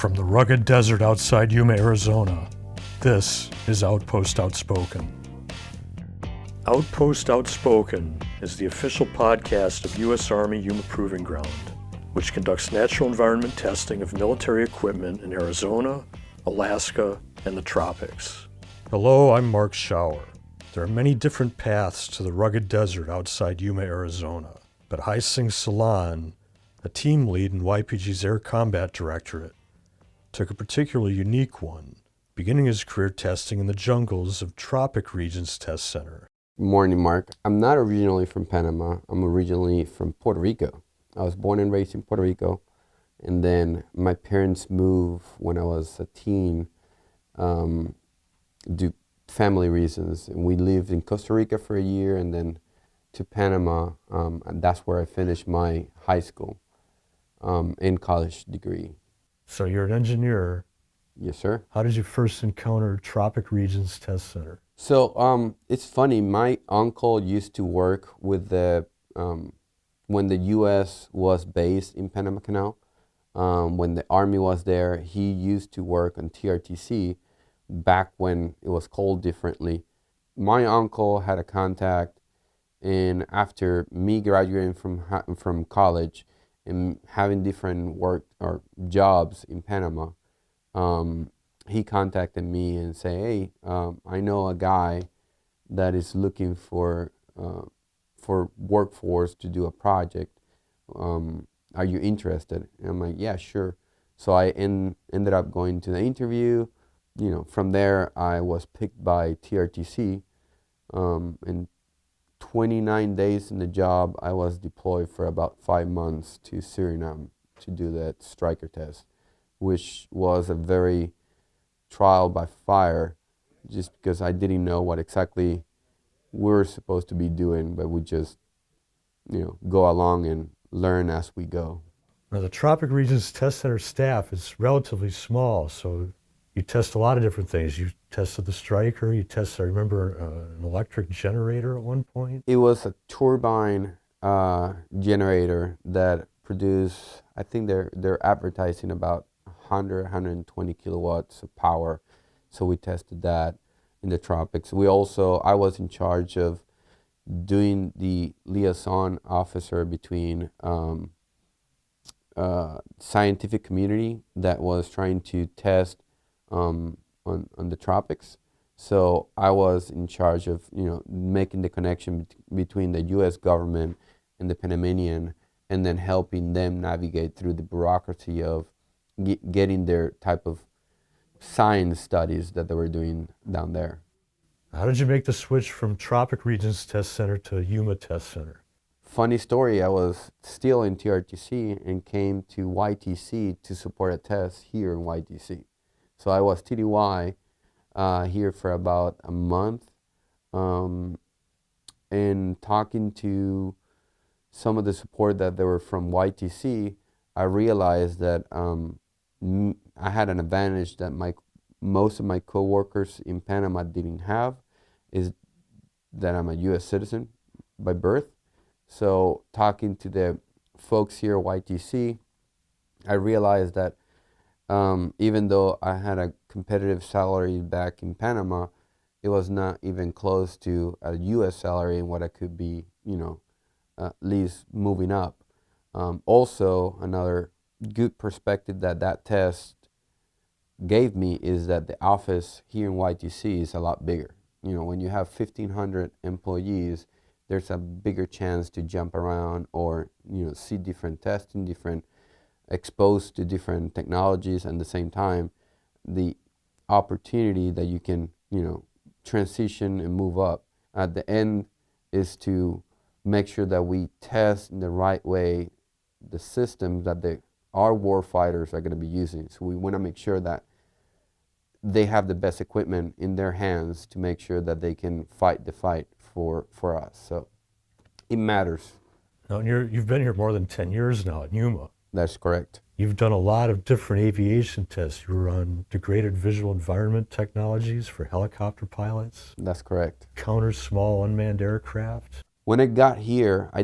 From the rugged desert outside Yuma, Arizona, this is Outpost Outspoken. Outpost Outspoken is the official podcast of U.S. Army Yuma Proving Ground, which conducts natural environment testing of military equipment in Arizona, Alaska, and the tropics. Hello, I'm Mark Schauer. There are many different paths to the rugged desert outside Yuma, Arizona, but Silen, a team lead in YPG's Air Combat Directorate, took a particularly unique one, beginning his career testing in the jungles of Tropic Regions Test Center. Good morning, Mark. I'm not originally from Panama. I'm originally from Puerto Rico. I was born and raised in Puerto Rico, and then my parents moved when I was a teen due to family reasons. And we lived in Costa Rica for a year and then to Panama, and that's where I finished my high school and college degree. So you're an engineer. Yes, sir. How did you first encounter Tropic Regions Test Center? So it's funny, my uncle used to work with when the U.S. was based in Panama Canal. When the Army was there, he used to work on TRTC back when it was called differently. My uncle had a contact, and after me graduating from college and having different work or jobs in Panama, he contacted me and said, "Hey, I know a guy that is looking for workforce to do a project. Are you interested?" And I'm like, "Yeah, sure." So I ended up going to the interview. From there, I was picked by TRTC. In 29 days in the job, I was deployed for about 5 months to Suriname to do that striker test, which was a very trial by fire, just because I didn't know what exactly we were supposed to be doing, but we just, go along and learn as we go. Now, the Tropic Regions Test Center staff is relatively small, so you test a lot of different things. You tested the striker, I remember an electric generator at one point. It was a turbine generator that produced, I think they're advertising about 120 kilowatts of power. So we tested that in the tropics. I was in charge of doing the liaison officer between scientific community that was trying to test on the tropics. So I was in charge of making the connection between the U.S. government and the Panamanian, and then helping them navigate through the bureaucracy of getting their type of science studies that they were doing down there. How did you make the switch from Tropic Regions Test Center to Yuma Test Center? Funny story, I was still in TRTC and came to YTC to support a test here in YTC. So I was TDY here for about a month, and talking to some of the support that they were from YTC, I realized that I had an advantage that most of my coworkers in Panama didn't have, is that I'm a U.S. citizen by birth. So talking to the folks here at YTC, I realized that even though I had a competitive salary back in Panama, it was not even close to a U.S. salary and what I could be, at least moving up. Also, another good perspective that test gave me is that the office here in YTC is a lot bigger. When you have 1,500 employees, there's a bigger chance to jump around or, see different testing, exposed to different technologies, and at the same time, the opportunity that you can, transition and move up. At the end is to make sure that we test in the right way the systems that our warfighters are going to be using. So we want to make sure that they have the best equipment in their hands to make sure that they can fight the fight for us. So it matters. Now, you've been here more than 10 years now at Yuma. That's correct. You've done a lot of different aviation tests. You were on degraded visual environment technologies for helicopter pilots. That's correct. Counter small unmanned aircraft. When I got here, I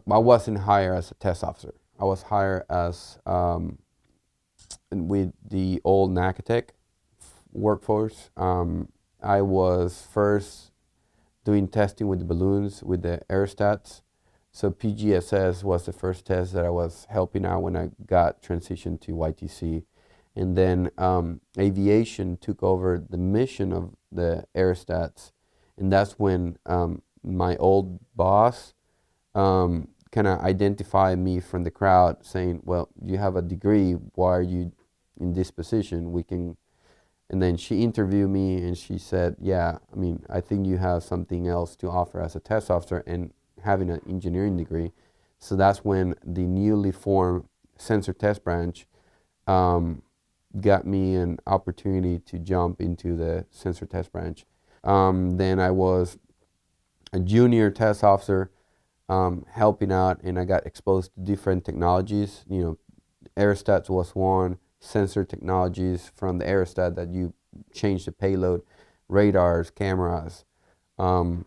wasn't hired as a test officer. I was hired as with the old Nakatech workforce. I was first doing testing with the balloons with the aerostats. So PGSS was the first test that I was helping out when I got transitioned to YTC. And then aviation took over the mission of the aerostats. And that's when my old boss kind of identified me from the crowd saying, well, you have a degree, why are you in this position? We can. And then she interviewed me and she said, yeah, I mean, I think you have something else to offer as a test officer and having an engineering degree. So that's when the newly formed sensor test branch got me an opportunity to jump into the sensor test branch. Then I was a junior test officer helping out, and I got exposed to different technologies. You know, aerostats was one, sensor technologies from the aerostat that you change the payload, radars, cameras. And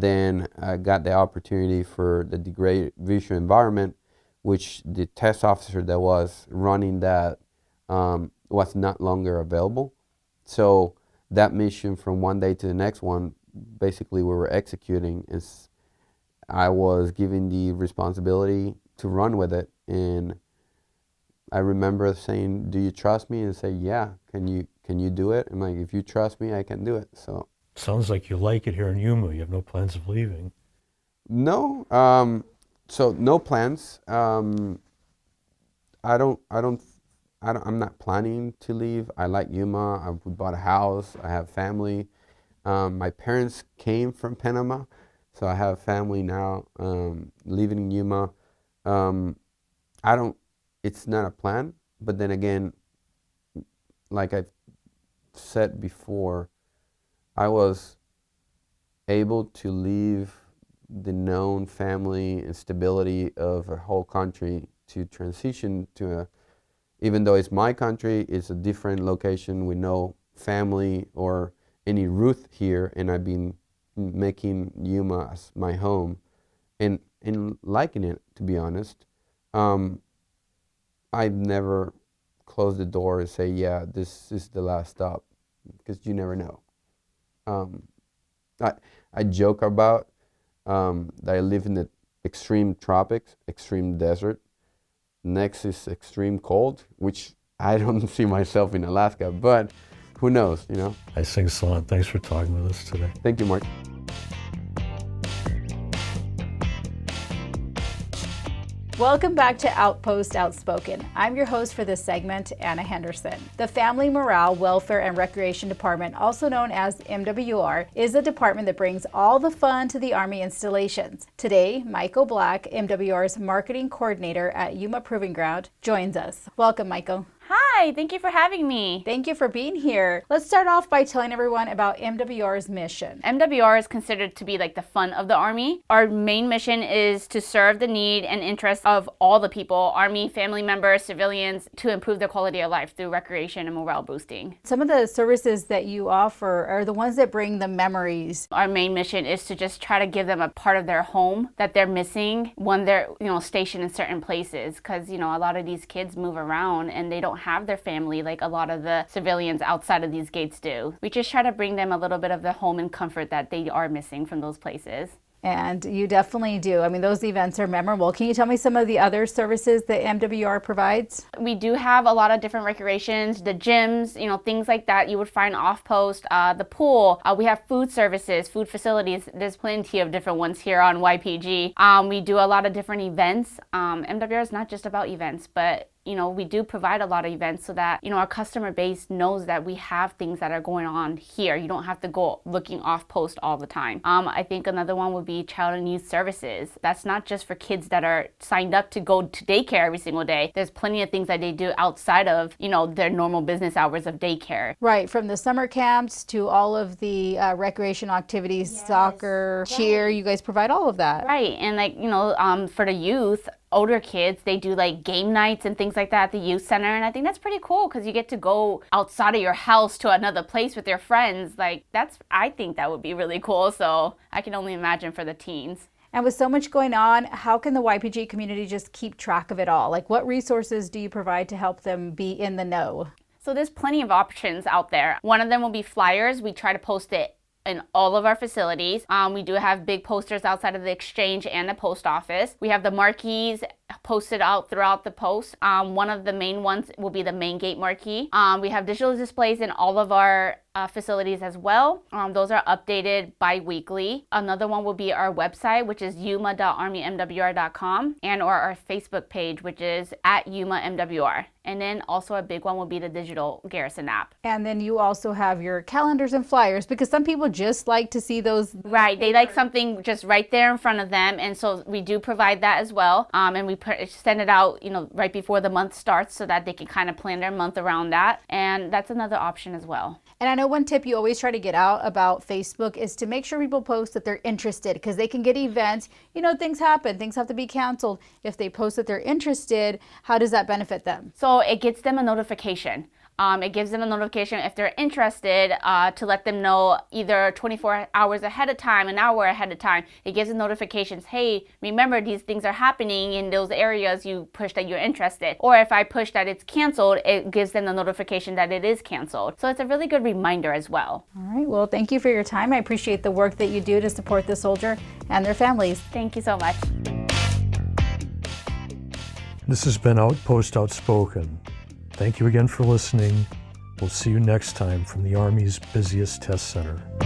then I got the opportunity for the degraded visual environment, which the test officer that was running that was not longer available. So that mission from one day to the next one, basically we were executing, is I was given the responsibility to run with it. And I remember saying, do you trust me? And say, yeah, can you do it? And like, if you trust me, I can do it. So Sounds like you like it here in Yuma. You have no plans of leaving. no, so no plans. I'm not planning to leave. I like Yuma. We bought a house. I have family. My parents came from Panama, so I have family now living in Yuma. It's not a plan, but then again, like I've said before, I was able to leave the known family and stability of a whole country to transition to even though it's my country, it's a different location with no family or any root here, and I've been making Yuma as my home and liking it, to be honest. I've never closed the door and say, yeah, this is the last stop, because you never know. I joke about that I live in the extreme tropics, extreme desert. Next is extreme cold, which I don't see myself in Alaska, but who knows, you know? I sing Silen. Thanks for talking with us today. Thank you, Mark. Welcome back to Outpost Outspoken. I'm your host for this segment, Ana Henderson. The Family Morale, Welfare, and Recreation Department, also known as MWR, is a department that brings all the fun to the Army installations. Today, Maiko Black, MWR's marketing coordinator at Yuma Proving Ground, joins us. Welcome, Maiko. Hi, thank you for having me. Thank you for being here. Let's start off by telling everyone about MWR's mission. MWR is considered to be like the fun of the Army. Our main mission is to serve the need and interests of all the people, Army, family members, civilians, to improve their quality of life through recreation and morale boosting. Some of the services that you offer are the ones that bring the memories. Our main mission is to just try to give them a part of their home that they're missing when they're, stationed in certain places, because, a lot of these kids move around and they don't have their family like a lot of the civilians outside of these gates do. We just try to bring them a little bit of the home and comfort that they are missing from those places. And you definitely do. I mean, those events are memorable. Can you tell me some of the other services that MWR provides? We do have a lot of different recreations, the gyms, things like that you would find off post, the pool. We have food services, food facilities. There's plenty of different ones here on YPG. We do a lot of different events. MWR is not just about events, but we do provide a lot of events so that, our customer base knows that we have things that are going on here. You don't have to go looking off post all the time. I think another one would be child and youth services. That's not just for kids that are signed up to go to daycare every single day. There's plenty of things that they do outside of, their normal business hours of daycare. Right, from the summer camps to all of the recreational activities, yes, soccer, cheer, you guys provide all of that. Right, and for the youth, older kids, they do like game nights and things like that at the youth center, and I think that's pretty cool because you get to go outside of your house to another place with your friends. I think that would be really cool, so I can only imagine for the teens. And with so much going on, how can the YPG community just keep track of it all? Like, what resources do you provide to help them be in the know? So there's plenty of options out there. One of them will be flyers. We try to post it in all of our facilities. We do have big posters outside of the exchange and the post office. We have the marquees posted out throughout the post. One of the main ones will be the main gate marquee. We have digital displays in all of our facilities as well. Those are updated bi-weekly. Another one will be our website, which is yuma.armymwr.com, and or our Facebook page, which is @YumaMWR. And then also a big one will be the digital Garrison app. And then you also have your calendars and flyers, because some people just like to see those. Right, they like something just right there in front of them, and so we do provide that as well. And we send it out, right before the month starts, so that they can kind of plan their month around that. And that's another option as well. And I know one tip you always try to get out about Facebook is to make sure people post that they're interested, because they can get events. Things happen. Things have to be canceled. If they post that they're interested, how does that benefit them? So it gets them a notification. It gives them a notification if they're interested to let them know either 24 hours ahead of time, an hour ahead of time. It gives them notifications, hey, remember these things are happening in those areas you push that you're interested. Or if I push that it's canceled, it gives them the notification that it is canceled. So it's a really good reminder as well. All right, well, thank you for your time. I appreciate the work that you do to support the soldier and their families. Thank you so much. This has been Outpost Outspoken. Thank you again for listening. We'll see you next time from the Army's busiest test center.